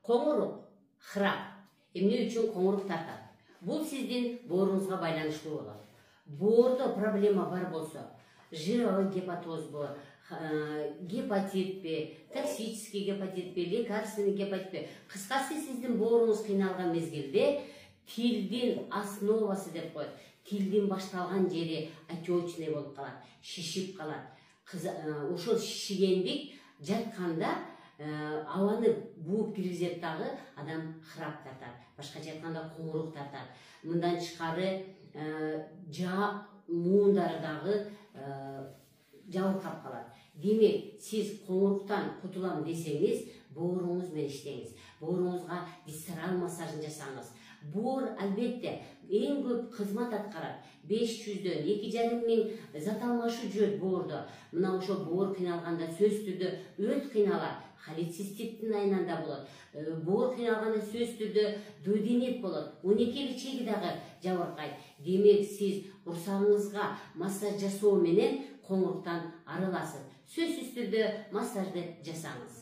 Коңурук, храп. Эмне үчүн коңурук тартат? Бул сиздин бооруңузга байланыштуу болот. Боордо проблема бар болсо, жировой гепатозбу, гепатитпи, токсический гепатитпи, лекарственный гепатитпи, кыскасы сиздин бооруңуз кыйналган мезгилде тилдин основасы деп коет. Тилдин башталган жери отечный болуп калат, шишип калат. Ошол шишигендик жатканда абаны бууп киргизет дагы, адам храп тартат. Башкача айтканда коңурук тартат. Мындан тышкары жаа муундары дагы жабыркап калат. Демек, сиз коңуруктан кутулам десеңиз, бооруңуз менен иштеңиз. Бооруңузга дистарал массажын жасаңыз. Боор албетте эң көп кызмат аткарат. 500дөн 2,5 миң зат алмашуу жүрөт боордо. Мына ошо боор кыйналганда сөзсүз түрдө өт кыйналат. Холециститтин айнанда болот. Боор кыйналганда сөзсүз түрдө дуоденит болот. 12 чеги дагы жабыркайт. Демек, сиз курсагыңызга массаж жасоо менен коңуруктан арыласыз. Сөзсүз түрдө массажды жасаңыз.